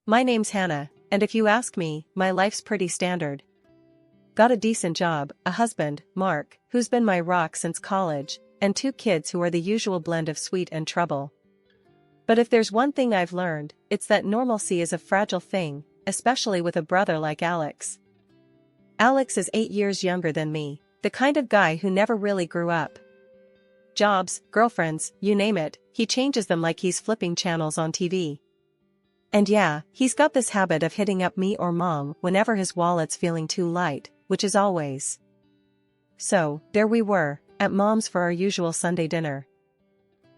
My name's Hannah, and if you ask me, my life's pretty standard. Got a decent job, a husband, Mark, who's been my rock since college, and 2 kids who are the usual blend of sweet and trouble. But if there's one thing I've learned, it's that normalcy is a fragile thing, especially with a brother like Alex. Alex is 8 years younger than me, the kind of guy who never really grew up. Jobs, girlfriends, you name it, he changes them like he's flipping channels on TV. And yeah, he's got this habit of hitting up me or mom whenever his wallet's feeling too light, which is always. So, there we were, at mom's for our usual Sunday dinner.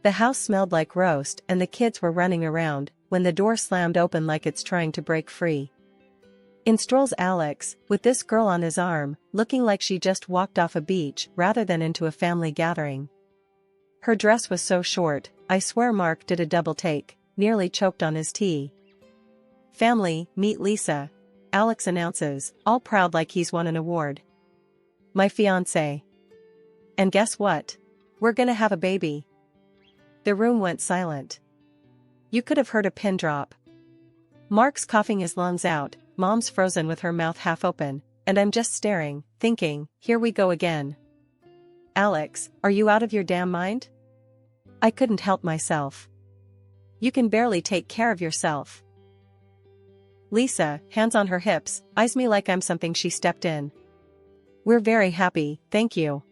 The house smelled like roast and the kids were running around, when the door slammed open like it's trying to break free. In strolls Alex, with this girl on his arm, looking like she just walked off a beach rather than into a family gathering. Her dress was so short, I swear Mark did a double take, nearly choked on his tea. Family, meet Lisa, Alex announces, all proud like he's won an award. My fiancé. And guess what? We're gonna have a baby. The room went silent. You could have heard a pin drop. Mark's coughing his lungs out, mom's frozen with her mouth half open, and I'm just staring, thinking, here we go again. Alex, are you out of your damn mind? I couldn't help myself. You can barely take care of yourself. Lisa, hands on her hips, eyes me like I'm something she stepped in. We're very happy, thank you.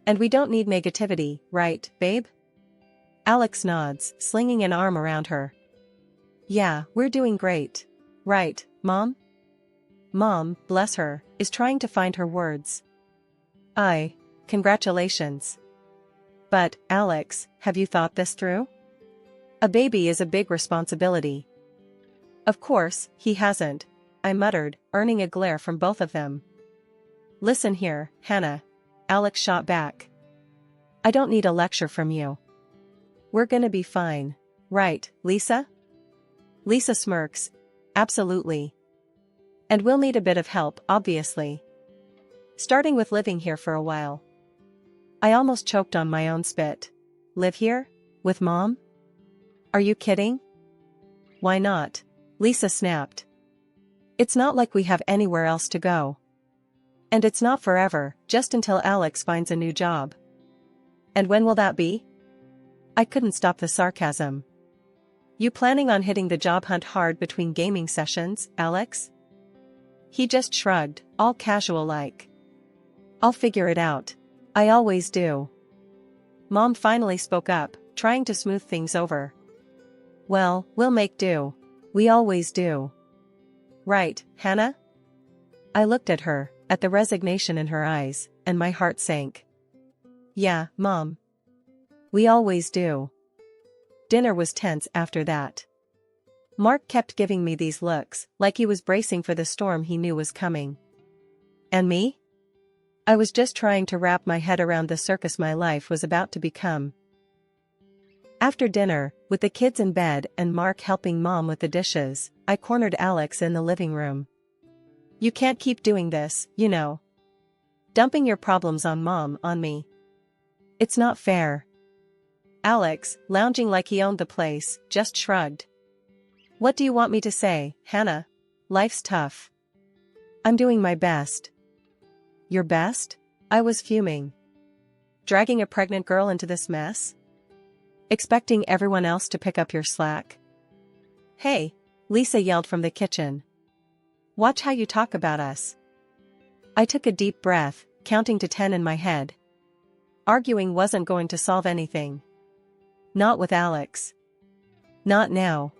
And we don't need negativity, right, babe? Alex nods, slinging an arm around her. Yeah, we're doing great. Right, Mom? Mom, bless her, is trying to find her words. Congratulations. But, Alex, have you thought this through? A baby is a big responsibility. Of course, he hasn't, I muttered, earning a glare from both of them. Listen here, Hannah. Alex shot back. I don't need a lecture from you. We're gonna be fine. Right, Lisa? Lisa smirks. Absolutely. And we'll need a bit of help, obviously. Starting with living here for a while. I almost choked on my own spit. Live here? With Mom? Are you kidding? Why not? Lisa snapped. It's not like we have anywhere else to go. And it's not forever, just until Alex finds a new job. And when will that be? I couldn't stop the sarcasm. You planning on hitting the job hunt hard between gaming sessions, Alex? He just shrugged, all casual like. I'll figure it out. I always do. Mom finally spoke up, trying to smooth things over. Well, we'll make do. We always do. Right, Hannah? I looked at her, at the resignation in her eyes, and my heart sank. Yeah, Mom. We always do. Dinner was tense after that. Mark kept giving me these looks, like he was bracing for the storm he knew was coming. And me? I was just trying to wrap my head around the circus my life was about to become. After dinner, with the kids in bed and Mark helping Mom with the dishes, I cornered Alex in the living room. You can't keep doing this, you know. Dumping your problems on Mom on me. It's not fair. Alex, lounging like he owned the place, just shrugged. What do you want me to say, Hannah? Life's tough. I'm doing my best. Your best? I was fuming. Dragging a pregnant girl into this mess? Expecting everyone else to pick up your slack? Hey, Lisa yelled from the kitchen. Watch how you talk about us. I took a deep breath, counting to 10 in my head. Arguing wasn't going to solve anything. Not with Alex. Not now.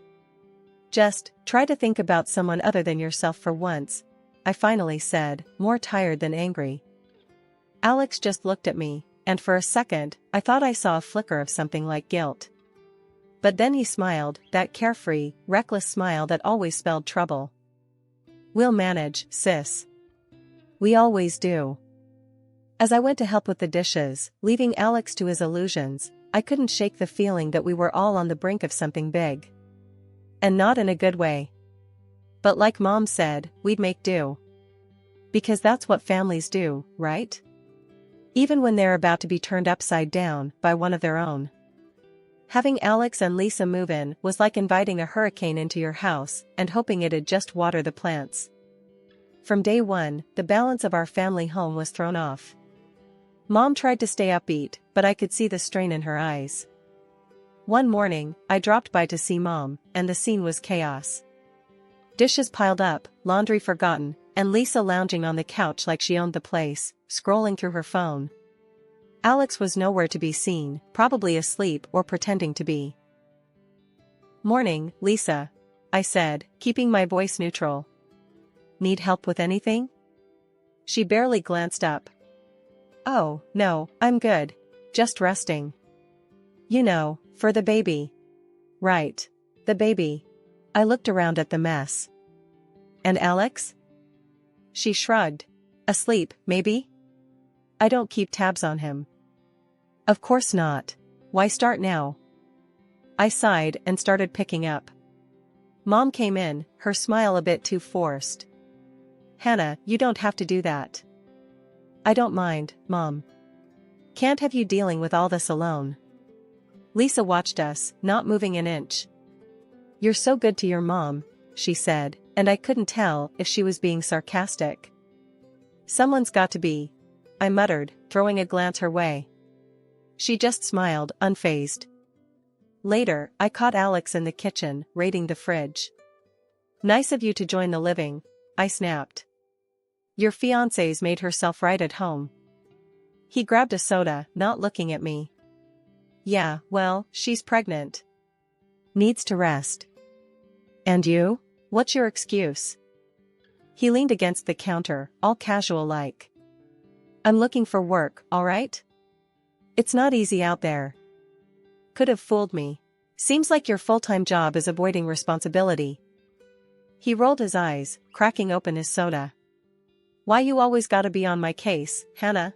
Just, try to think about someone other than yourself for once, I finally said, more tired than angry. Alex just looked at me, and for a second, I thought I saw a flicker of something like guilt. But then he smiled, that carefree, reckless smile that always spelled trouble. We'll manage, sis. We always do. As I went to help with the dishes, leaving Alex to his illusions, I couldn't shake the feeling that we were all on the brink of something big. And not in a good way. But like Mom said, we'd make do. Because that's what families do, right? Even when they're about to be turned upside down by one of their own. Having Alex and Lisa move in was like inviting a hurricane into your house and hoping it'd just water the plants. From day one, the balance of our family home was thrown off. Mom tried to stay upbeat, but I could see the strain in her eyes. One morning, I dropped by to see Mom, and the scene was chaos. Dishes piled up, laundry forgotten, and Lisa lounging on the couch like she owned the place, scrolling through her phone. Alex was nowhere to be seen, probably asleep or pretending to be. "Morning, Lisa," I said, keeping my voice neutral. "Need help with anything?" She barely glanced up. "Oh, no, I'm good. Just resting." "You know, for the baby." "Right. The baby." I looked around at the mess. "And Alex?" She shrugged. "Asleep, maybe? I don't keep tabs on him." "Of course not. Why start now?" I sighed and started picking up. Mom came in, her smile a bit too forced. "Hannah, you don't have to do that." "I don't mind, Mom. Can't have you dealing with all this alone." Lisa watched us, not moving an inch. "You're so good to your mom," she said, and I couldn't tell if she was being sarcastic. "Someone's got to be," I muttered, throwing a glance her way. She just smiled, unfazed. Later, I caught Alex in the kitchen, raiding the fridge. "Nice of you to join the living," I snapped. "Your fiancée's made herself right at home." He grabbed a soda, not looking at me. "Yeah, well, she's pregnant. Needs to rest." "And you? What's your excuse?" He leaned against the counter, all casual-like. "I'm looking for work, alright? It's not easy out there." Could have fooled me. "Seems like your full-time job is avoiding responsibility." He rolled his eyes, cracking open his soda. "Why you always gotta be on my case, Hannah?"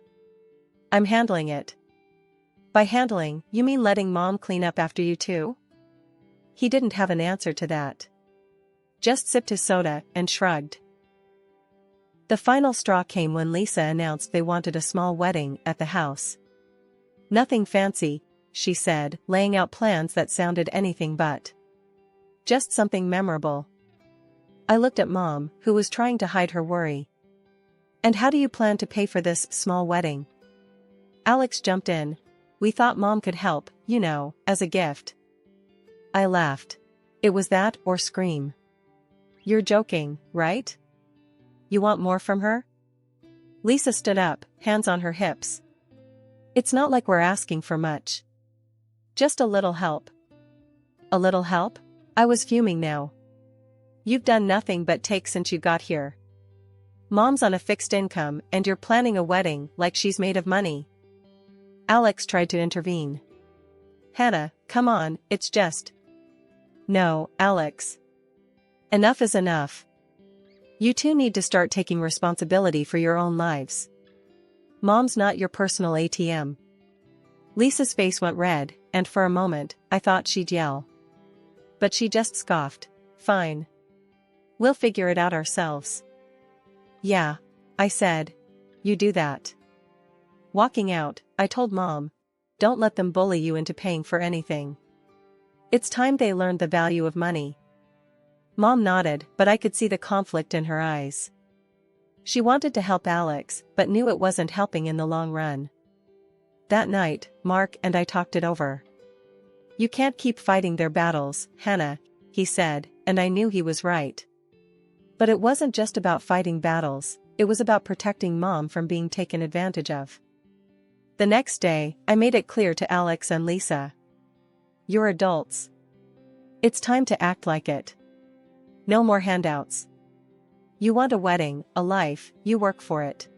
"I'm handling it." "By handling, you mean letting Mom clean up after you too?" He didn't have an answer to that. Just sipped his soda and shrugged. The final straw came when Lisa announced they wanted a small wedding at the house. "Nothing fancy," she said, laying out plans that sounded anything but. "Just something memorable." I looked at Mom, who was trying to hide her worry. "And how do you plan to pay for this small wedding?" Alex jumped in. "We thought Mom could help, you know, as a gift." I laughed. It was that or scream. "You're joking, right? You want more from her?" Lisa stood up, hands on her hips. "It's not like we're asking for much. Just a little help." "A little help?" I was fuming now. "You've done nothing but take since you got here. Mom's on a fixed income and you're planning a wedding like she's made of money." Alex tried to intervene. "Hannah, come on, it's just..." "No, Alex. Enough is enough. You two need to start taking responsibility for your own lives. Mom's not your personal ATM." Lisa's face went red, and for a moment, I thought she'd yell. But she just scoffed. "Fine. We'll figure it out ourselves." "Yeah," I said. "You do that." Walking out, I told Mom, "Don't let them bully you into paying for anything. It's time they learned the value of money." Mom nodded, but I could see the conflict in her eyes. She wanted to help Alex, but knew it wasn't helping in the long run. That night, Mark and I talked it over. "You can't keep fighting their battles, Hannah," he said, and I knew he was right. But it wasn't just about fighting battles, it was about protecting Mom from being taken advantage of. The next day, I made it clear to Alex and Lisa. "You're adults. It's time to act like it. No more handouts. You want a wedding, a life, you work for it."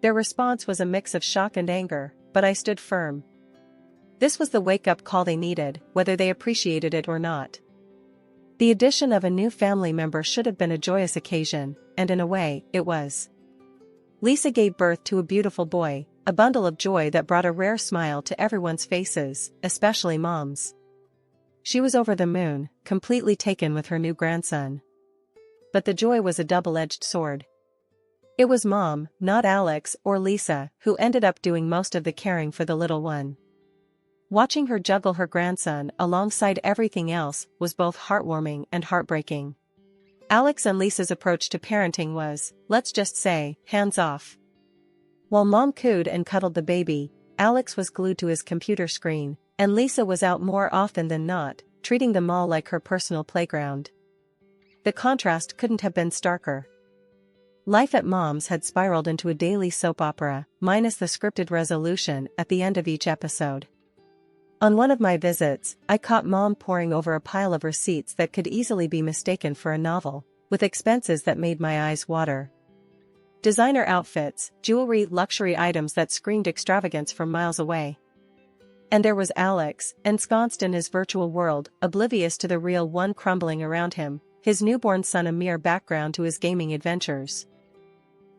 Their response was a mix of shock and anger, but I stood firm. This was the wake-up call they needed, whether they appreciated it or not. The addition of a new family member should have been a joyous occasion, and in a way, it was. Lisa gave birth to a beautiful boy, a bundle of joy that brought a rare smile to everyone's faces, especially Mom's. She was over the moon, completely taken with her new grandson. But the joy was a double-edged sword. It was Mom, not Alex or Lisa, who ended up doing most of the caring for the little one. Watching her juggle her grandson alongside everything else was both heartwarming and heartbreaking. Alex and Lisa's approach to parenting was, let's just say, hands off. While Mom cooed and cuddled the baby, Alex was glued to his computer screen, and Lisa was out more often than not, treating them all like her personal playground. The contrast couldn't have been starker. Life at Mom's had spiraled into a daily soap opera, minus the scripted resolution at the end of each episode. On one of my visits, I caught Mom poring over a pile of receipts that could easily be mistaken for a novel, with expenses that made my eyes water. Designer outfits, jewelry, luxury items that screamed extravagance from miles away. And there was Alex, ensconced in his virtual world, oblivious to the real one crumbling around him, his newborn son a mere background to his gaming adventures.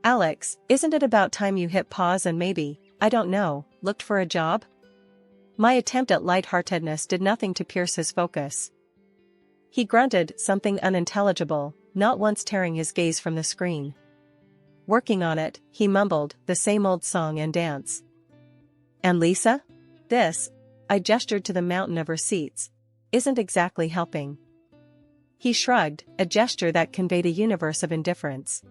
Alex, isn't it about time you hit pause and maybe, I don't know, looked for a job? My attempt at lightheartedness did nothing to pierce his focus. He grunted something unintelligible, not once tearing his gaze from the screen. Working on it, he mumbled, the same old song and dance. And Lisa? This, I gestured to the mountain of receipts, isn't exactly helping. He shrugged, a gesture that conveyed a universe of indifference.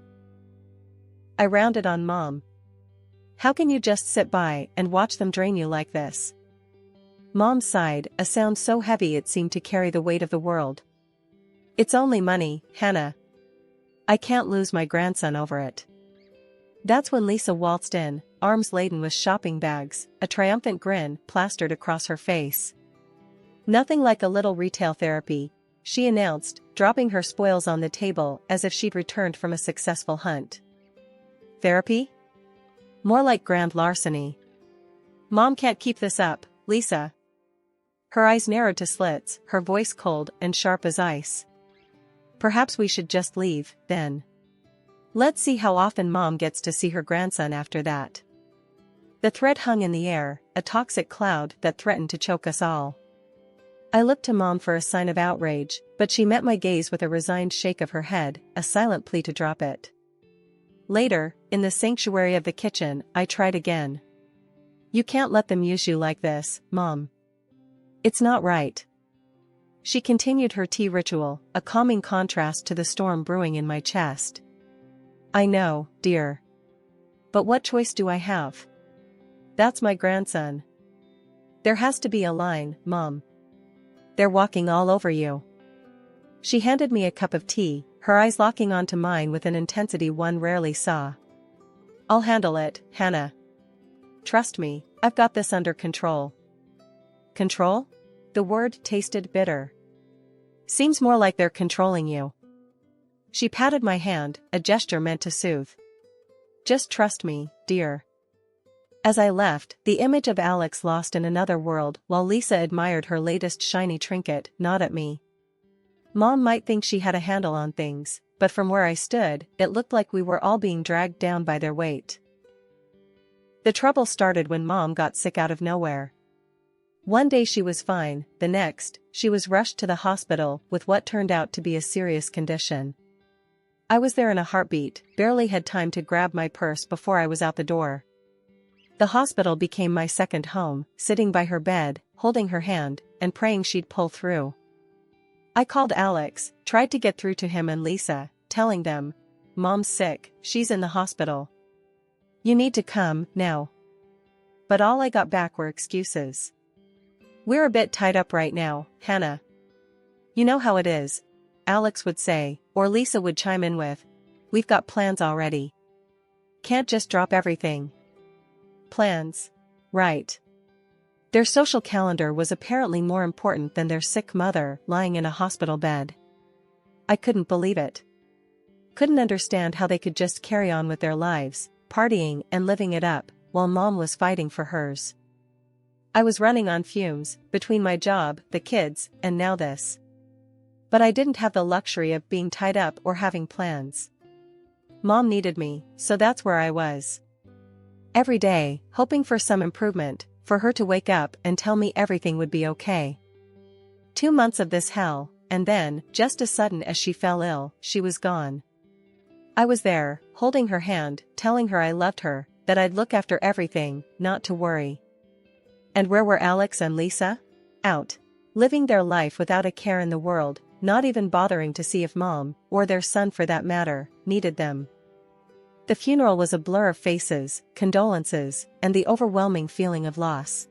I rounded on Mom. How can you just sit by and watch them drain you like this? Mom sighed, a sound so heavy it seemed to carry the weight of the world. It's only money, Hannah. I can't lose my grandson over it. That's when Lisa waltzed in, arms laden with shopping bags, a triumphant grin plastered across her face. Nothing like a little retail therapy, she announced, dropping her spoils on the table as if she'd returned from a successful hunt. Therapy? More like grand larceny. Mom can't keep this up, Lisa. Her eyes narrowed to slits, her voice cold and sharp as ice. Perhaps we should just leave, then. Let's see how often Mom gets to see her grandson after that. The threat hung in the air, a toxic cloud that threatened to choke us all. I looked to Mom for a sign of outrage, but she met my gaze with a resigned shake of her head, a silent plea to drop it. Later, in the sanctuary of the kitchen, I tried again. You can't let them use you like this, Mom. It's not right. She continued her tea ritual, a calming contrast to the storm brewing in my chest. I know, dear. But what choice do I have? That's my grandson. There has to be a line, Mom. They're walking all over you. She handed me a cup of tea, her eyes locking onto mine with an intensity one rarely saw. I'll handle it, Hannah. Trust me, I've got this under control. Control? The word tasted bitter. Seems more like they're controlling you. She patted my hand, a gesture meant to soothe. Just trust me, dear. As I left, the image of Alex lost in another world while Lisa admired her latest shiny trinket, not at me. Mom might think she had a handle on things, but from where I stood, it looked like we were all being dragged down by their weight. The trouble started when Mom got sick out of nowhere. One day she was fine, the next, she was rushed to the hospital with what turned out to be a serious condition. I was there in a heartbeat, barely had time to grab my purse before I was out the door. The hospital became my second home, sitting by her bed, holding her hand, and praying she'd pull through. I called Alex, tried to get through to him and Lisa, telling them, Mom's sick, she's in the hospital. You need to come, now. But all I got back were excuses. We're a bit tied up right now, Hannah. You know how it is, Alex would say, or Lisa would chime in with, we've got plans already. Can't just drop everything. Plans. Right. Their social calendar was apparently more important than their sick mother lying in a hospital bed. I couldn't believe it. Couldn't understand how they could just carry on with their lives, partying and living it up, while Mom was fighting for hers. I was running on fumes, between my job, the kids, and now this. But I didn't have the luxury of being tied up or having plans. Mom needed me, so that's where I was. Every day, hoping for some improvement, for her to wake up and tell me everything would be okay. 2 months of this hell, and then, just as sudden as she fell ill, she was gone. I was there, holding her hand, telling her I loved her, that I'd look after everything, not to worry. And where were Alex and Lisa? Out. Living their life without a care in the world, not even bothering to see if mom, or their son for that matter, needed them. The funeral was a blur of faces, condolences, and the overwhelming feeling of loss.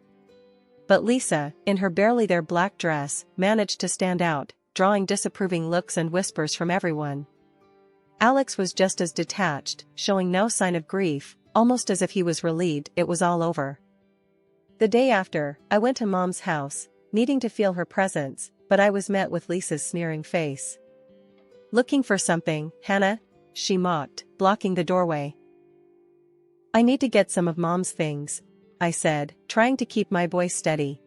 But Lisa, in her barely there black dress, managed to stand out, drawing disapproving looks and whispers from everyone. Alex was just as detached, showing no sign of grief, almost as if he was relieved it was all over. The day after, I went to Mom's house, needing to feel her presence, but I was met with Lisa's sneering face. "Looking for something, Hannah?" she mocked, blocking the doorway. "I need to get some of Mom's things," I said, trying to keep my voice steady.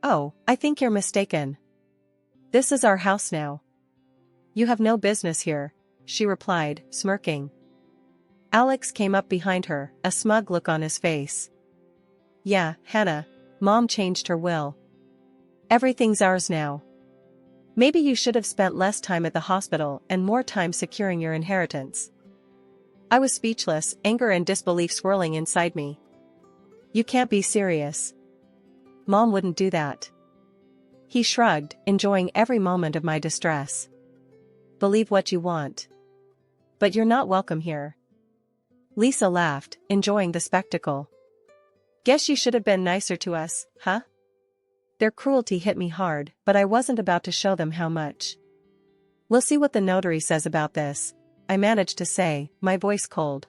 "Oh, I think you're mistaken. This is our house now." "You have no business here," she replied, smirking. Alex came up behind her, a smug look on his face. "Yeah, Hannah, Mom changed her will. Everything's ours now. Maybe you should have spent less time at the hospital and more time securing your inheritance." I was speechless, anger and disbelief swirling inside me. "You can't be serious. Mom wouldn't do that." He shrugged, enjoying every moment of my distress. "Believe what you want. But you're not welcome here." Lisa laughed, enjoying the spectacle. "Guess you should have been nicer to us, huh?" Their cruelty hit me hard, but I wasn't about to show them how much. "We'll see what the notary says about this," I managed to say, my voice cold.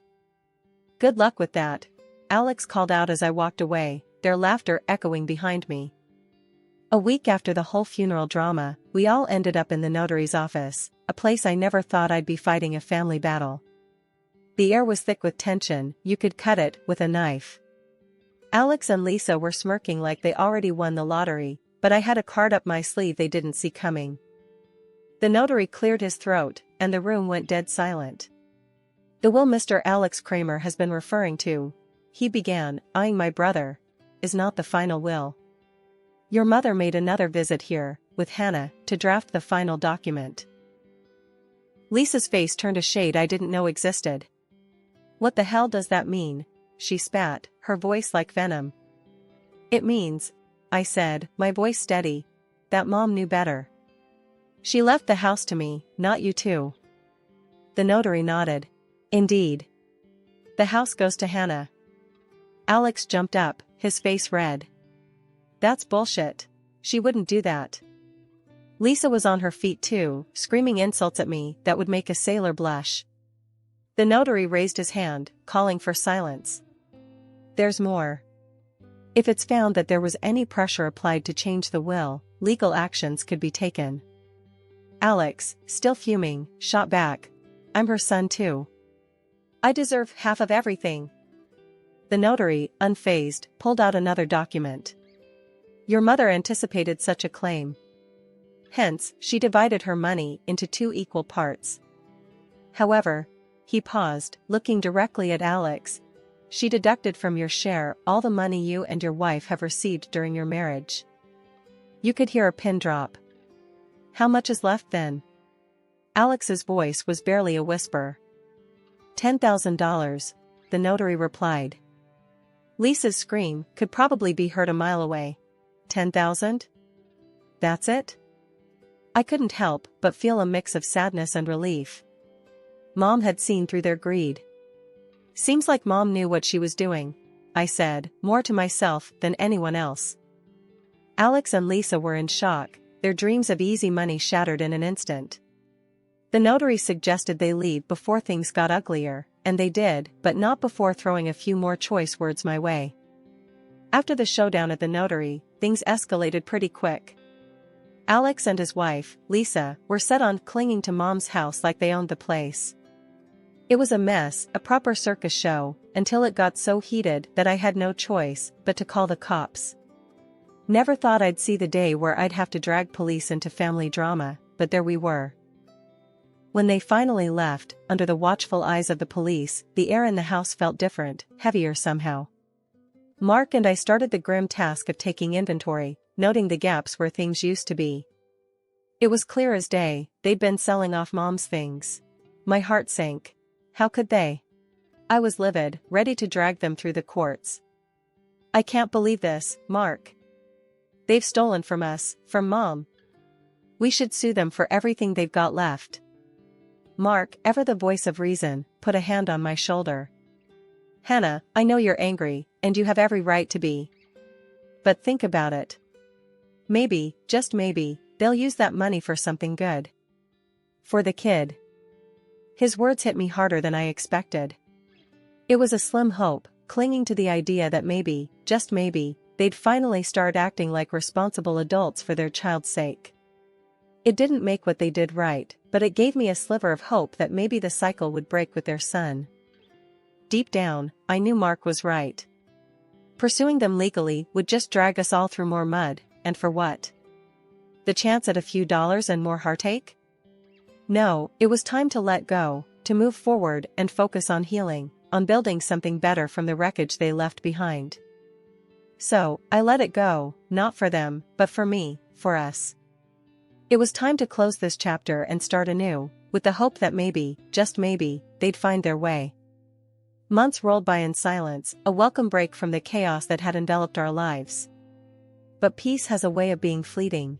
"Good luck with that," Alex called out as I walked away, their laughter echoing behind me. A week after the whole funeral drama, we all ended up in the notary's office, a place I never thought I'd be fighting a family battle. The air was thick with tension, you could cut it with a knife. Alex and Lisa were smirking like they already won the lottery, but I had a card up my sleeve they didn't see coming. The notary cleared his throat, and the room went dead silent. "The will Mr. Alex Kramer has been referring to," he began, eyeing my brother, "is not the final will. Your mother made another visit here, with Hannah, to draft the final document." Lisa's face turned a shade I didn't know existed. "What the hell does that mean?" she spat, her voice like venom. "It means," I said, my voice steady, "that Mom knew better. She left the house to me, not you two." The notary nodded. "Indeed. The house goes to Hannah." Alex jumped up, his face red. "That's bullshit. She wouldn't do that." Lisa was on her feet too, screaming insults at me that would make a sailor blush. The notary raised his hand, calling for silence. "There's more. If it's found that there was any pressure applied to change the will, legal actions could be taken." Alex, still fuming, shot back. "I'm her son too. I deserve half of everything." The notary, unfazed, pulled out another document. "Your mother anticipated such a claim. Hence, she divided her money into 2 equal parts. However," he paused, looking directly at Alex, "she deducted from your share all the money you and your wife have received during your marriage." You could hear a pin drop. "How much is left then?" Alex's voice was barely a whisper. $10,000, the notary replied. Lisa's scream could probably be heard a mile away. 10,000? That's it? I couldn't help but feel a mix of sadness and relief. Mom had seen through their greed. "Seems like Mom knew what she was doing," I said, more to myself than anyone else. Alex and Lisa were in shock, their dreams of easy money shattered in an instant. The notary suggested they leave before things got uglier, and they did, but not before throwing a few more choice words my way. After the showdown at the notary, things escalated pretty quick. Alex and his wife, Lisa, were set on clinging to Mom's house like they owned the place. It was a mess, a proper circus show, until it got so heated that I had no choice but to call the cops. Never thought I'd see the day where I'd have to drag police into family drama, but there we were. When they finally left, under the watchful eyes of the police, the air in the house felt different, heavier somehow. Mark and I started the grim task of taking inventory, noting the gaps where things used to be. It was clear as day, they'd been selling off Mom's things. My heart sank. How could they? I was livid, ready to drag them through the courts. I can't believe this, Mark. They've stolen from us, from Mom. We should sue them for everything they've got left. Mark, ever the voice of reason, put a hand on my shoulder. Hannah, I know you're angry, and you have every right to be. But think about it. Maybe, just maybe, they'll use that money for something good. For the kid. His words hit me harder than I expected. It was a slim hope, clinging to the idea that maybe, just maybe, they'd finally start acting like responsible adults for their child's sake. It didn't make what they did right, but it gave me a sliver of hope that maybe the cycle would break with their son. Deep down, I knew Mark was right. Pursuing them legally would just drag us all through more mud, and for what? The chance at a few dollars and more heartache? No, it was time to let go, to move forward and focus on healing, on building something better from the wreckage they left behind. So, I let it go, not for them, but for me, for us. It was time to close this chapter and start anew, with the hope that maybe, just maybe, they'd find their way. Months rolled by in silence, a welcome break from the chaos that had enveloped our lives. But peace has a way of being fleeting.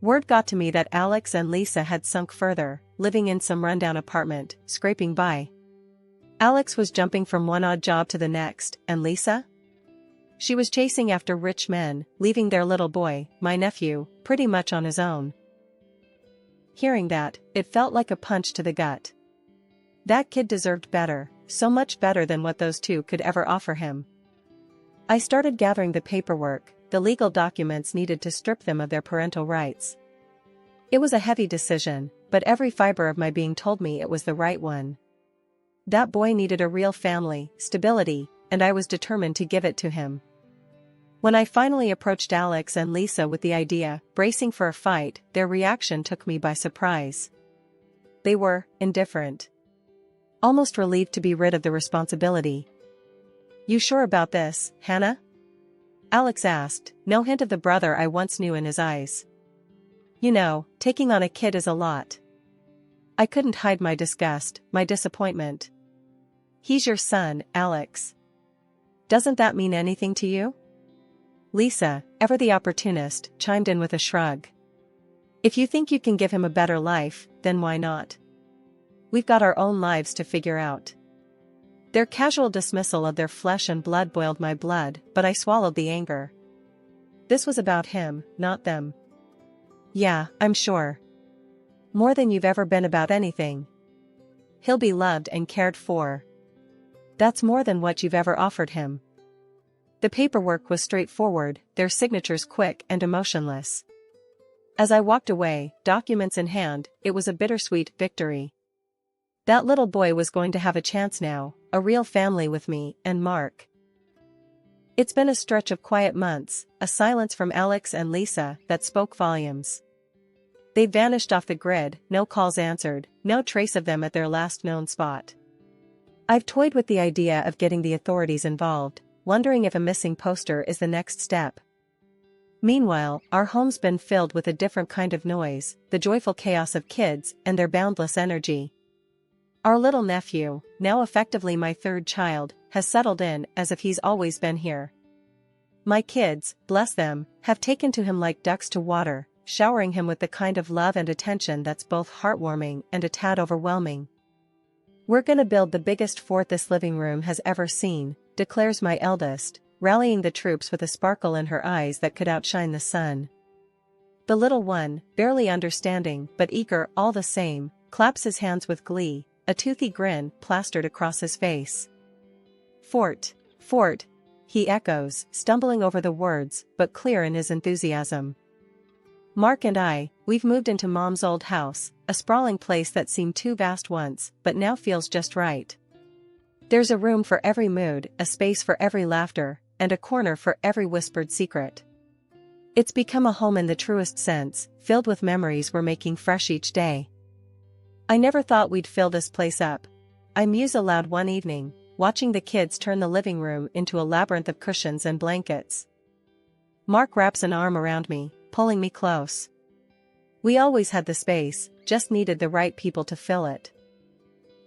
Word got to me that Alex and Lisa had sunk further, living in some rundown apartment, scraping by. Alex was jumping from one odd job to the next, and Lisa? She was chasing after rich men, leaving their little boy, my nephew, pretty much on his own. Hearing that, it felt like a punch to the gut. That kid deserved better, so much better than what those two could ever offer him. I started gathering the paperwork, the legal documents needed to strip them of their parental rights. It was a heavy decision, but every fiber of my being told me it was the right one. That boy needed a real family, stability, and I was determined to give it to him. When I finally approached Alex and Lisa with the idea, bracing for a fight, their reaction took me by surprise. They were indifferent. Almost relieved to be rid of the responsibility. You sure about this, Hannah? Alex asked, no hint of the brother I once knew in his eyes. You know, taking on a kid is a lot. I couldn't hide my disgust, my disappointment. He's your son, Alex. Doesn't that mean anything to you? Lisa, ever the opportunist, chimed in with a shrug. If you think you can give him a better life, then why not? We've got our own lives to figure out. Their casual dismissal of their flesh and blood boiled my blood, but I swallowed the anger. This was about him, not them. Yeah, I'm sure. More than you've ever been about anything. He'll be loved and cared for. That's more than what you've ever offered him. The paperwork was straightforward, their signatures quick and emotionless. As I walked away, documents in hand, it was a bittersweet victory. That little boy was going to have a chance now, a real family with me and Mark. It's been a stretch of quiet months, a silence from Alex and Lisa that spoke volumes. They vanished off the grid, no calls answered, no trace of them at their last known spot. I've toyed with the idea of getting the authorities involved, wondering if a missing poster is the next step. Meanwhile, our home's been filled with a different kind of noise, the joyful chaos of kids and their boundless energy. Our little nephew, now effectively my third child, has settled in as if he's always been here. My kids, bless them, have taken to him like ducks to water, showering him with the kind of love and attention that's both heartwarming and a tad overwhelming. We're gonna build the biggest fort this living room has ever seen, declares my eldest, rallying the troops with a sparkle in her eyes that could outshine the sun. The little one, barely understanding but eager all the same, claps his hands with glee, a toothy grin plastered across his face. Fort, fort, he echoes, stumbling over the words, but clear in his enthusiasm. Mark and I, we've moved into Mom's old house, a sprawling place that seemed too vast once, but now feels just right. There's a room for every mood, a space for every laughter, and a corner for every whispered secret. It's become a home in the truest sense, filled with memories we're making fresh each day. I never thought we'd fill this place up. I muse aloud one evening, watching the kids turn the living room into a labyrinth of cushions and blankets. Mark wraps an arm around me, pulling me close. We always had the space, just needed the right people to fill it.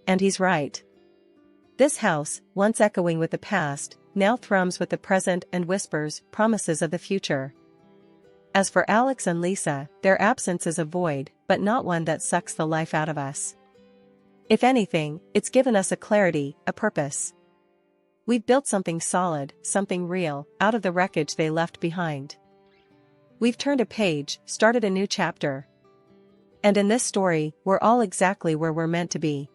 And he's right. This house, once echoing with the past, now thrums with the present and whispers promises of the future. As for Alex and Lisa, their absence is a void, but not one that sucks the life out of us. If anything, it's given us a clarity, a purpose. We've built something solid, something real, out of the wreckage they left behind. We've turned a page, started a new chapter. And in this story, we're all exactly where we're meant to be.